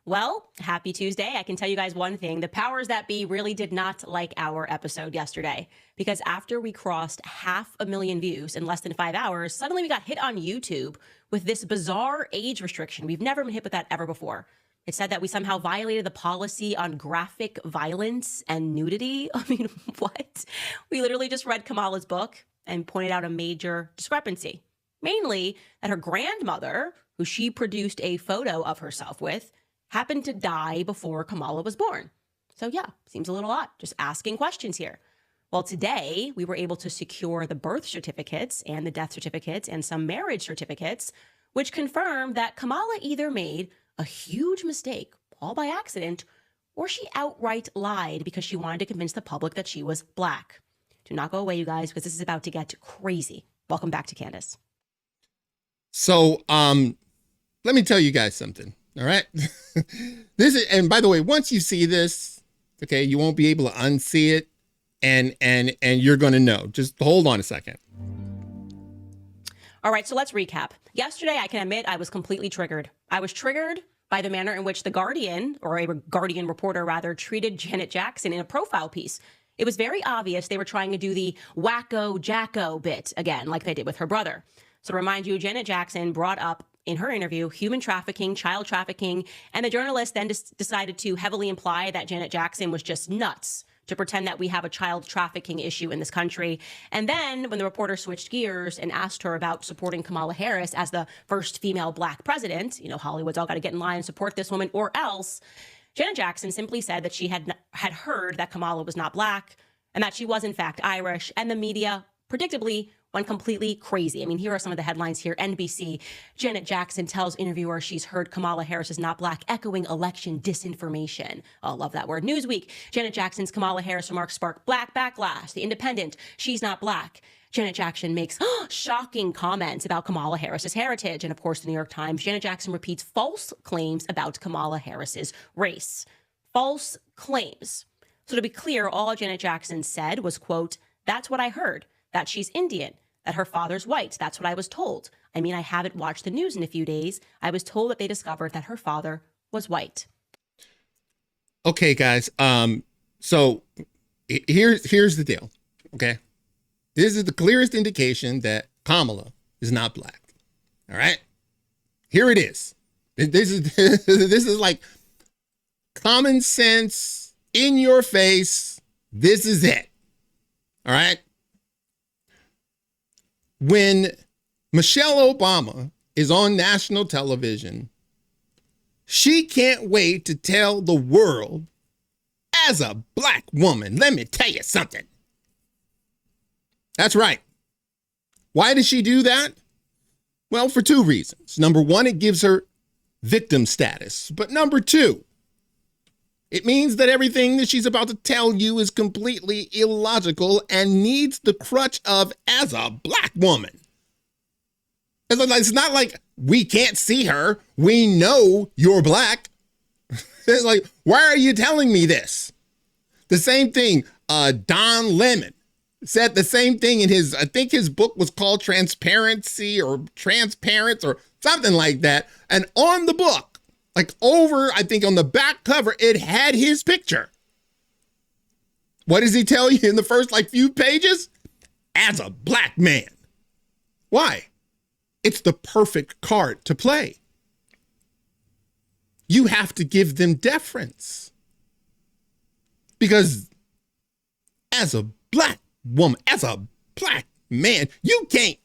Well, happy Tuesday. I can tell you guys one thing. The powers that be really did not like our episode yesterday because after we crossed 500,000 views in less than 5 hours, suddenly we got hit on YouTube with this bizarre age restriction. We've never been hit with that ever before. It said that we somehow violated the policy on graphic violence and nudity. I mean, what? We literally just read Kamala's book and pointed out a major discrepancy. Mainly that her grandmother, who she produced a photo of herself with, happened to die before Kamala was born. So yeah, seems a little odd, just asking questions here. Well, today we were able to secure the birth certificates and the death certificates and some marriage certificates, which confirm that Kamala either made a huge mistake, all by accident, or she outright lied because she wanted to convince the public that she was Black. Do not go away, you guys, because this is about to get crazy. Welcome back to Candace. So, let me tell you guys something. All right. This is, and by the way, once you see this, okay, you won't be able to unsee it, and you're going to know. Just hold on a second. All right, so let's recap. Yesterday, I can admit I was completely triggered. I was triggered by the manner in which the Guardian, or a Guardian reporter rather, treated Janet Jackson in a profile piece. It was very obvious they were trying to do the wacko jacko bit again, like they did with her brother. So to remind you, Janet Jackson brought up in her interview human trafficking, child trafficking, and the journalist then decided to heavily imply that Janet Jackson was just nuts to pretend that we have a child trafficking issue in this country. And then when the reporter switched gears and asked her about supporting Kamala Harris as the first female Black president, you know, Hollywood's all got to get in line and support this woman or else, Janet Jackson simply said that she had heard that Kamala was not Black and that she was in fact Irish, and the media predictably went completely crazy. I mean, here are some of the headlines here. NBC, Janet Jackson tells interviewer she's heard Kamala Harris is not Black, echoing election disinformation. Oh, love that word. Newsweek, Janet Jackson's Kamala Harris remarks spark Black backlash. The Independent, she's not Black. Janet Jackson makes shocking comments about Kamala Harris's heritage. And of course, the New York Times, Janet Jackson repeats false claims about Kamala Harris's race. False claims. So to be clear, all Janet Jackson said was, quote, "That's what I heard, that she's Indian, that her father's white. That's what I was told. I mean, I haven't watched the news in a few days. I was told that they discovered that her father was white." Okay, guys. So here's the deal. Okay. This is the clearest indication that Kamala is not Black. All right. Here it is. This is like common sense, in your face. This is it. All right. When Michelle Obama is on national television, she can't wait to tell the world, as a Black woman, let me tell you something. That's right. Why does she do that? Well, for two reasons. Number one, it gives her victim status. But number two, it means that everything that she's about to tell you is completely illogical and needs the crutch of as a Black woman. It's not like we can't see her. We know you're Black. It's like, why are you telling me this? The same thing, Don Lemon said the same thing in his, I think his book was called Transparency or Transparent or something like that. And on the book, like over, I think on the back cover, it had his picture. What does he tell you in the first few pages? As a Black man. Why? It's the perfect card to play. You have to give them deference. Because as a Black woman, as a Black man, you can't.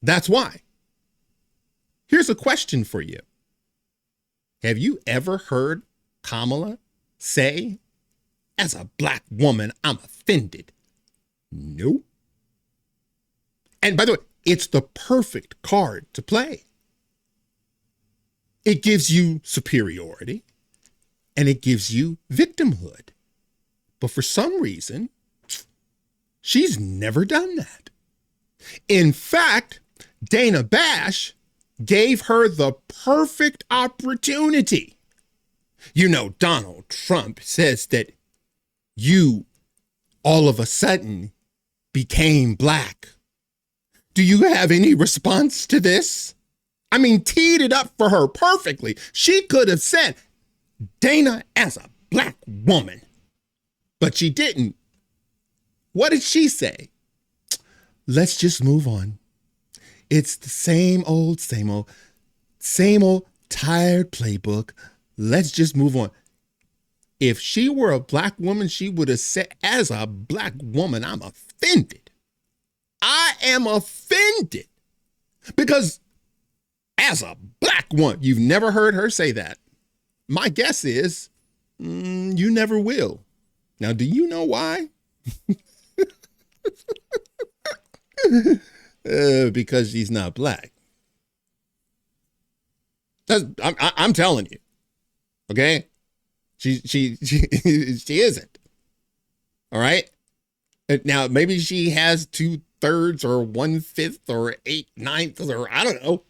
That's why. Here's a question for you. Have you ever heard Kamala say, as a Black woman, I'm offended? No. And by the way, it's the perfect card to play. It gives you superiority and it gives you victimhood. But for some reason, she's never done that. In fact, Dana Bash gave her the perfect opportunity. You know, Donald Trump says that you all of a sudden became Black. Do you have any response to this? I mean, teed it up for her perfectly. She could have said Dana as a black woman, but she didn't. What did she say? Let's just move on. It's the same old tired playbook. Let's just move on. If she were a black woman, she would have said, as a black woman, I'm offended. I am offended. Because as a black woman, you've never heard her say that. My guess is you never will. Now, do you know why? Because she's not black. I'm telling you. Okay? She isn't. All right? Now, maybe she has 2/3 or 1/5 or 8/9 or I don't know.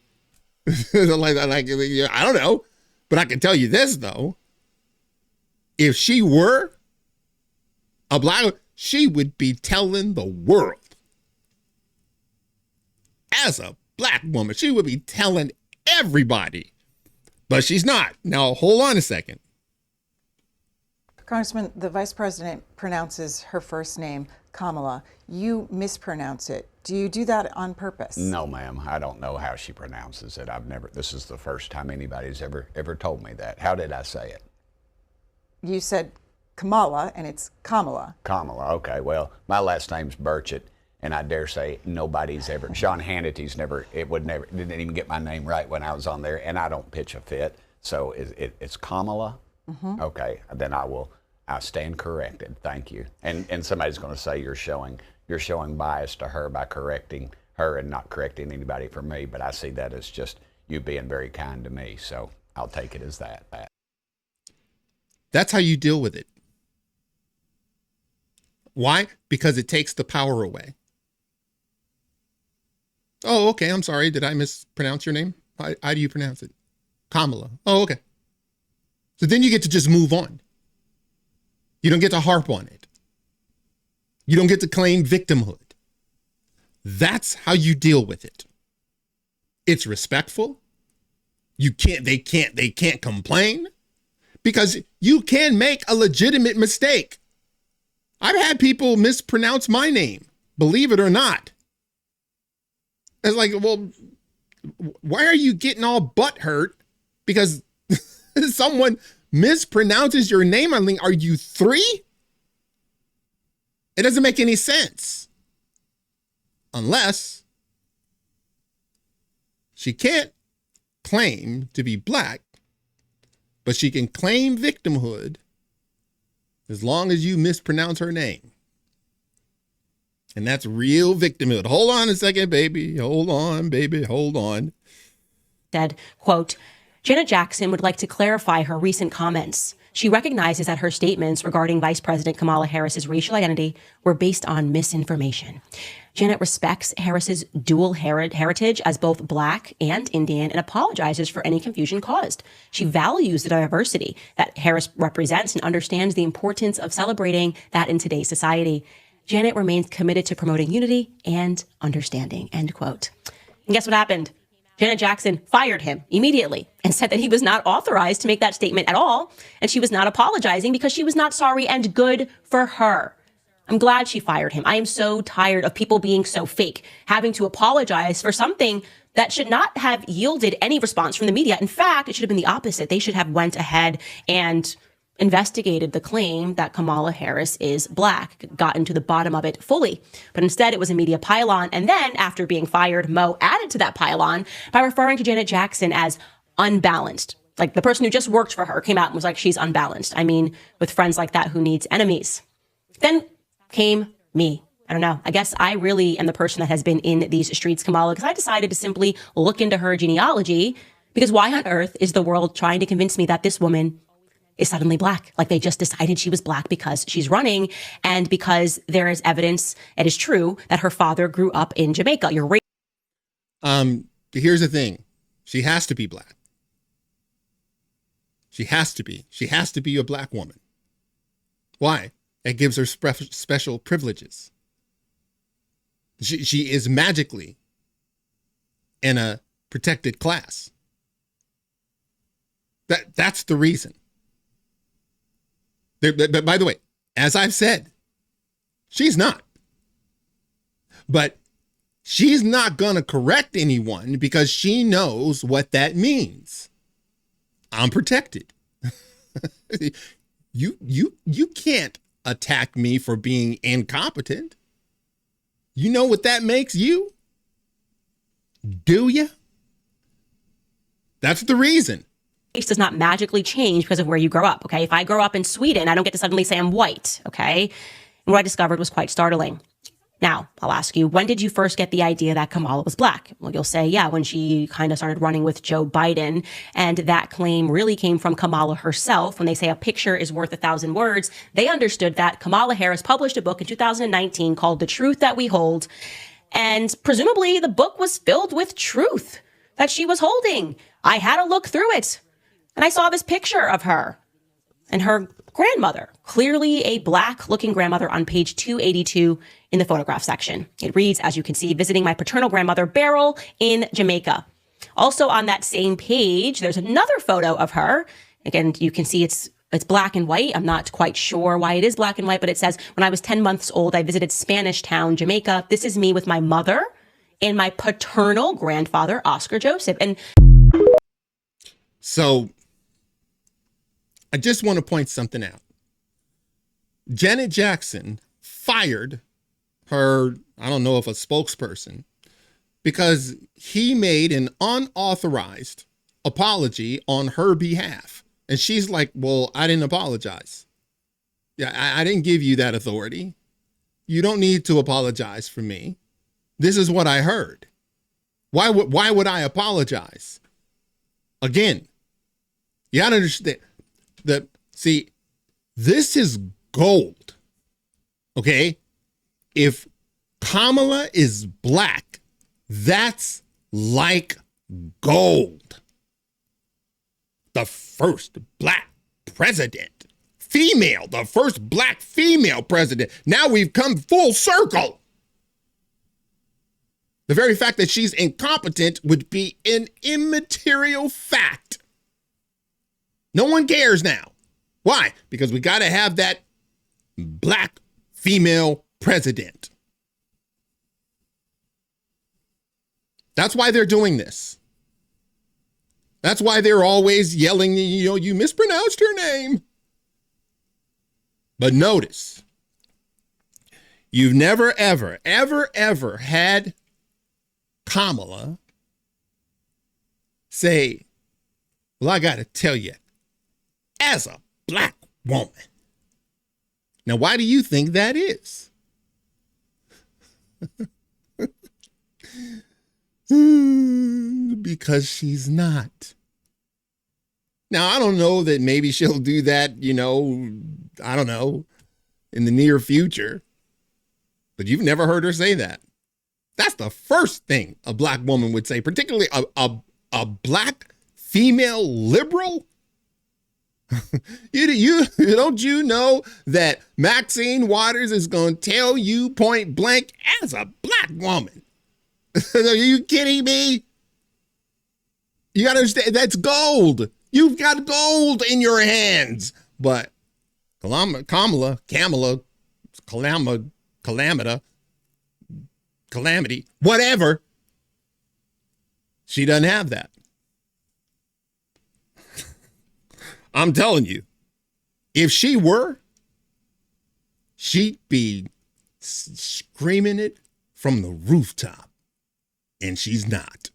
I don't know. But I can tell you this, though. If she were a black, she would be telling the world. As a black woman, she would be telling everybody. But she's not. Now, hold on a second. Congressman, the vice president pronounces her first name, Kamala. You mispronounce it. Do you do that on purpose? No, ma'am. I don't know how she pronounces it. This is the first time anybody's ever told me that. How did I say it? You said Kamala, and it's Kamala. Kamala, okay. Well, my last name's Burchett, and I dare say nobody's ever, Sean Hannity's didn't even get my name right when I was on there, and I don't pitch a fit. So it's Kamala? Mm-hmm. Okay, then I stand corrected. Thank you. And somebody's going to say you're showing bias to her by correcting her and not correcting anybody for me. But I see that as just you being very kind to me. So I'll take it as that. That's how you deal with it. Why? Because it takes the power away. Oh, okay. I'm sorry. Did I mispronounce your name? How do you pronounce it? Kamala. Oh, okay. So then you get to just move on. You don't get to harp on it. You don't get to claim victimhood. That's how you deal with it. It's respectful. They can't complain because you can make a legitimate mistake. I've had people mispronounce my name, believe it or not. It's like, well, why are you getting all butthurt because someone mispronounces your name? I mean, are you 3? It doesn't make any sense. Unless she can't claim to be black, but she can claim victimhood as long as you mispronounce her name. And that's real victimhood. Hold on a second, baby. Hold on, baby. Hold on. Said, quote, Janet Jackson would like to clarify her recent comments. She recognizes that her statements regarding Vice President Kamala Harris's racial identity were based on misinformation. Janet respects Harris's dual heritage as both Black and Indian and apologizes for any confusion caused. She values the diversity that Harris represents and understands the importance of celebrating that in today's society. Janet remains committed to promoting unity and understanding, end quote. And guess what happened? Janet Jackson fired him immediately and said that he was not authorized to make that statement at all. And she was not apologizing because she was not sorry, and good for her. I'm glad she fired him. I am so tired of people being so fake, having to apologize for something that should not have yielded any response from the media. In fact, it should have been the opposite. They should have went ahead and investigated the claim that Kamala Harris is Black, gotten to the bottom of it fully. But instead, it was a media pylon. And then, after being fired, Mo added to that pylon by referring to Janet Jackson as unbalanced. Like the person who just worked for her came out and was like, she's unbalanced. I mean, with friends like that, who needs enemies? Then came me. I don't know. I guess I really am the person that has been in these streets, Kamala, because I decided to simply look into her genealogy, because why on earth is the world trying to convince me that this woman is suddenly Black? Like they just decided she was Black because she's running and because there is evidence, it is true, that her father grew up in Jamaica. You're right. Here's the thing. She has to be Black. She has to be. She has to be a Black woman. Why? It gives her special privileges. She is magically in a protected class. That's the reason. But by the way, as I've said, she's not. But she's not going to correct anyone because she knows what that means. I'm protected. You can't attack me for being incompetent. You know what that makes you? Do you? That's the reason. Race does not magically change because of where you grow up, okay? If I grow up in Sweden, I don't get to suddenly say I'm white, okay? And what I discovered was quite startling. Now, I'll ask you, when did you first get the idea that Kamala was black? Well, you'll say, yeah, when she kind of started running with Joe Biden. And that claim really came from Kamala herself. When they say a picture is worth 1,000 words, they understood that. Kamala Harris published a book in 2019 called The Truth That We Hold. And presumably the book was filled with truth that she was holding. I had to look through it. And I saw this picture of her and her grandmother, clearly a black-looking grandmother on page 282 in the photograph section. It reads, as you can see, visiting my paternal grandmother, Beryl, in Jamaica. Also on that same page, there's another photo of her. Again, you can see it's black and white. I'm not quite sure why it is black and white, but it says, when I was 10 months old, I visited Spanish Town, Jamaica. This is me with my mother and my paternal grandfather, Oscar Joseph. And so I just want to point something out. Janet Jackson fired her, I don't know if a spokesperson, because he made an unauthorized apology on her behalf. And she's like, well, I didn't apologize. Yeah, I didn't give you that authority. You don't need to apologize for me. This is what I heard. Why would I apologize? Again, you gotta understand that, see, this is gold. Okay? If Kamala is black, that's like gold. The first black president, female, the first black female president. Now we've come full circle. The very fact that she's incompetent would be an immaterial fact. No one cares now. Why? Because we got to have that black female president. That's why they're doing this. That's why they're always yelling, you mispronounced her name. But notice, you've never, ever, ever, ever had Kamala say, well, I got to tell you, as a black woman. Now, why do you think that is? Because she's not. Now, I don't know that maybe she'll do that, I don't know, in the near future. But you've never heard her say that. That's the first thing a black woman would say, particularly a black female liberal. Don't you know that Maxine Waters is going to tell you point blank as a black woman? Are you kidding me? You got to understand, that's gold. You've got gold in your hands. But Calamity, whatever, she doesn't have that. I'm telling you, if she were, she'd be screaming it from the rooftop. And she's not.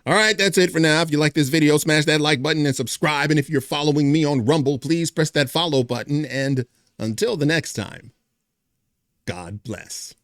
All right, that's it for now. If you like this video, smash that like button and subscribe. And if you're following me on Rumble, please press that follow button. And until the next time, God bless.